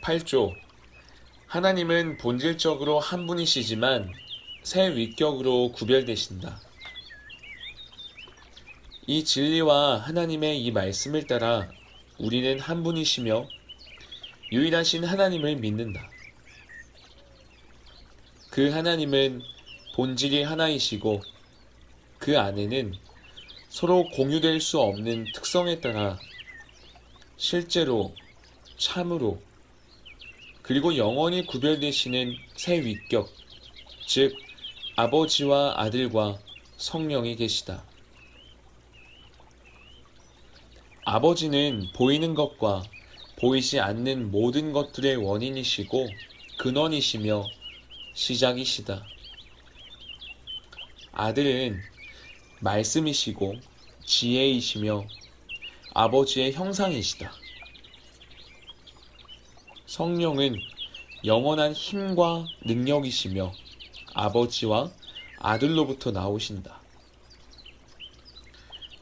8조. 하나님은 본질적으로 한 분이시지만 세 위격으로 구별되신다. 이 진리와 하나님의 이 말씀을 따라 우리는 한 분이시며 유일하신 하나님을 믿는다. 그 하나님은 본질이 하나이시고 그 안에는 서로 공유될 수 없는 특성에 따라 실제로, 참으로, 그리고 영원히 구별되시는 세 위격, 즉 아버지와 아들과 성령이 계시다. 아버지는 보이는 것과 보이지 않는 모든 것들의 원인이시고 근원이시며 시작이시다. 아들은 말씀이시고 지혜이시며 아버지의 형상이시다. 성령은 영원한 힘과 능력이시며 아버지와 아들로부터 나오신다.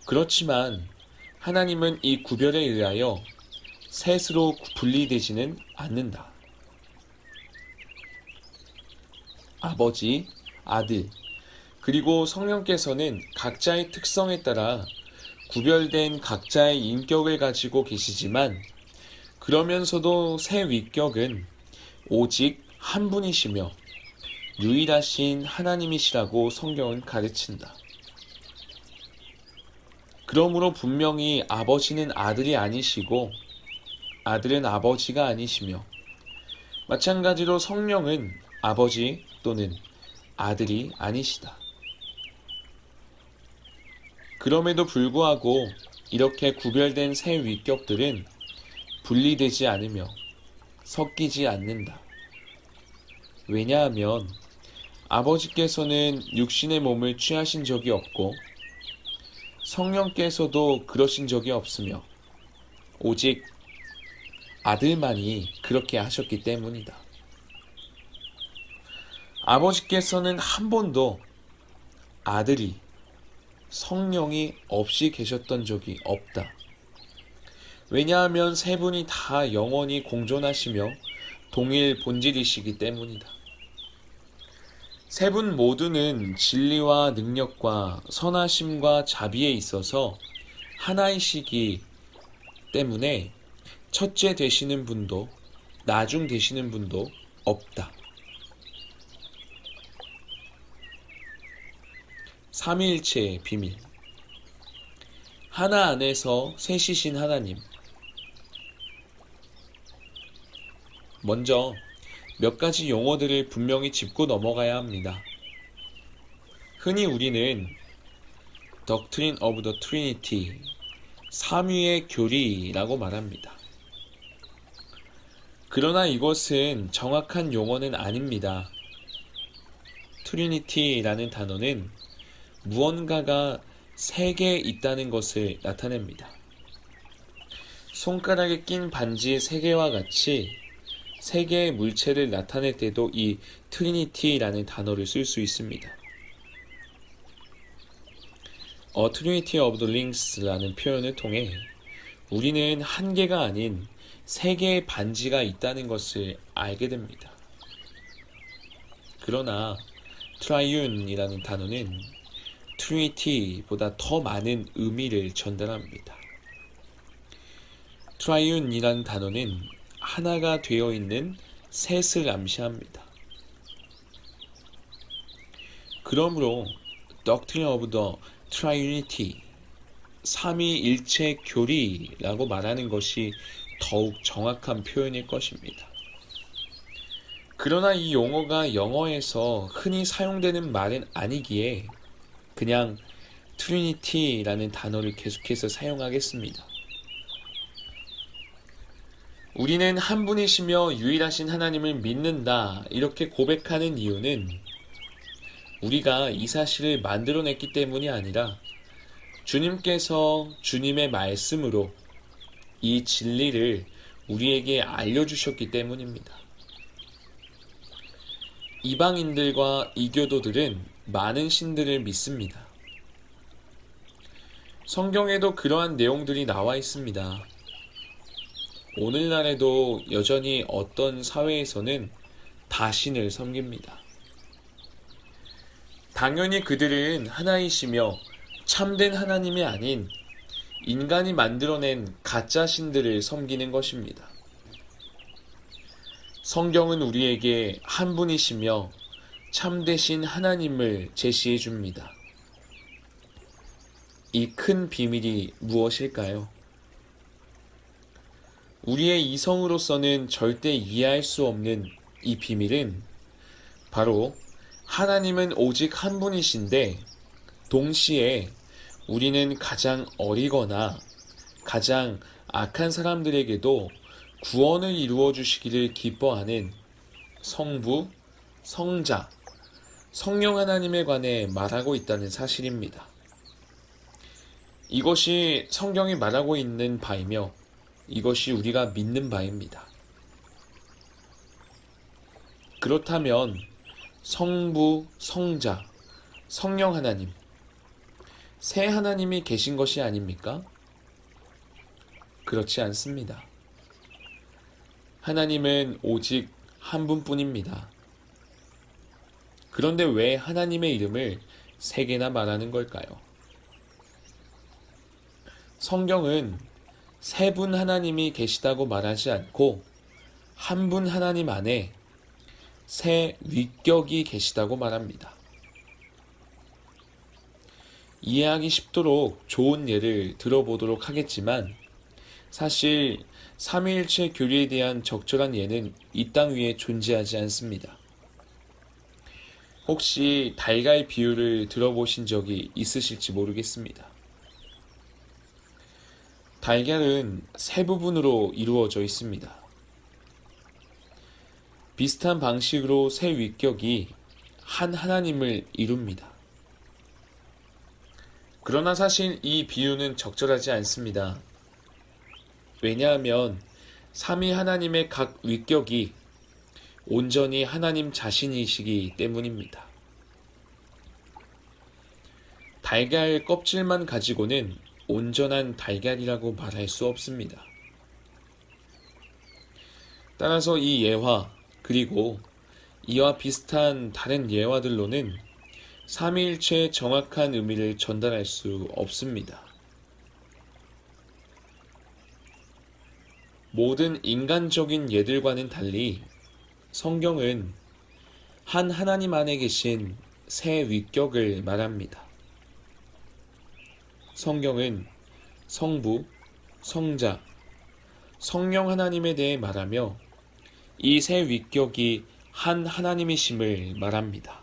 그렇지만 하나님은 이 구별에 의하여 셋으로 분리되지는 않는다. 아버지, 아들, 그리고 성령께서는 각자의 특성에 따라 구별된 각자의 인격을 가지고 계시지만 그러면서도 세 위격은 오직 한 분이시며 유일하신 하나님이시라고 성경은 가르친다. 그러므로 분명히 아버지는 아들이 아니시고 아들은 아버지가 아니시며 마찬가지로 성령은 아버지 또는 아들이 아니시다. 그럼에도 불구하고 이렇게 구별된 세 위격들은 분리되지 않으며 섞이지 않는다. 왜냐하면 아버지께서는 육신의 몸을 취하신 적이 없고 성령께서도 그러신 적이 없으며 오직 아들만이 그렇게 하셨기 때문이다. 아버지께서는 한 번도 아들이 성령이 없이 계셨던 적이 없다. 왜냐하면 세 분이 다 영원히 공존하시며 동일 본질이시기 때문이다. 세 분 모두는 진리와 능력과 선하심과 자비에 있어서 하나이시기 때문에 첫째 되시는 분도 나중 되시는 분도 없다. 삼위일체의 비밀. 하나 안에서 셋이신 하나님. 먼저 몇 가지 용어들을 분명히 짚고 넘어가야 합니다. 흔히 우리는 Doctrine of the Trinity, 삼위의 교리라고 말합니다. 그러나 이것은 정확한 용어는 아닙니다. Trinity라는 단어는 무언가가 세 개 있다는 것을 나타냅니다. 손가락에 낀 반지 세 개와 같이 세 개의 물체를 나타낼 때도 이 트리니티라는 단어를 쓸 수 있습니다. A Trinity of the Rings라는 표현을 통해 우리는 한 개가 아닌 세 개의 반지가 있다는 것을 알게 됩니다. 그러나 Triune이라는 단어는 Trinity보다 더 많은 의미를 전달합니다. Triune이라는 단어는 하나가 되어 있는 셋을 암시합니다. 그러므로 Doctrine of the Triunity, 삼위일체 교리라고 말하는 것이 더욱 정확한 표현일 것입니다. 그러나 이 용어가 영어에서 흔히 사용되는 말은 아니기에 그냥 Trinity라는 단어를 계속해서 사용하겠습니다. 우리는 한 분이시며 유일하신 하나님을 믿는다 이렇게 고백하는 이유는 우리가 이 사실을 만들어냈기 때문이 아니라 주님께서 주님의 말씀으로 이 진리를 우리에게 알려주셨기 때문입니다. 이방인들과 이교도들은 많은 신들을 믿습니다. 성경에도 그러한 내용들이 나와 있습니다. 오늘날에도 여전히 어떤 사회에서는 다신을 섬깁니다. 당연히 그들은 하나이시며 참된 하나님이 아닌 인간이 만들어낸 가짜 신들을 섬기는 것입니다. 성경은 우리에게 한 분이시며 참되신 하나님을 제시해 줍니다. 이 큰 비밀이 무엇일까요? 우리의 이성으로서는 절대 이해할 수 없는 이 비밀은 바로 하나님은 오직 한 분이신데 동시에 우리는 가장 어리거나 가장 악한 사람들에게도 구원을 이루어 주시기를 기뻐하는 성부, 성자, 성령 하나님에 관해 말하고 있다는 사실입니다. 이것이 성경이 말하고 있는 바이며 이것이 우리가 믿는 바입니다. 그렇다면 성부, 성자, 성령 하나님, 세 하나님이 계신 것이 아닙니까? 그렇지 않습니다. 하나님은 오직 한 분뿐입니다. 그런데 왜 하나님의 이름을 세 개나 말하는 걸까요? 성경은 세 분 하나님이 계시다고 말하지 않고 한 분 하나님 안에 세 위격이 계시다고 말합니다. 이해하기 쉽도록 좋은 예를 들어보도록 하겠지만 사실 삼위일체 교리에 대한 적절한 예는 이 땅 위에 존재하지 않습니다. 혹시 달걀 비유를 들어보신 적이 있으실지 모르겠습니다. 달걀은 세 부분으로 이루어져 있습니다. 비슷한 방식으로 세 위격이 한 하나님을 이룹니다. 그러나 사실 이 비유는 적절하지 않습니다. 왜냐하면 삼위 하나님의 각 위격이 온전히 하나님 자신이시기 때문입니다. 달걀 껍질만 가지고는 온전한 달걀이라고 말할 수 없습니다. 따라서 이 예화 그리고 이와 비슷한 다른 예화들로는 삼위일체의 정확한 의미를 전달할 수 없습니다. 모든 인간적인 예들과는 달리 성경은 한 하나님 안에 계신 세 위격을 말합니다. 성경은 성부, 성자, 성령 하나님에 대해 말하며 이 세 위격이 한 하나님이심을 말합니다.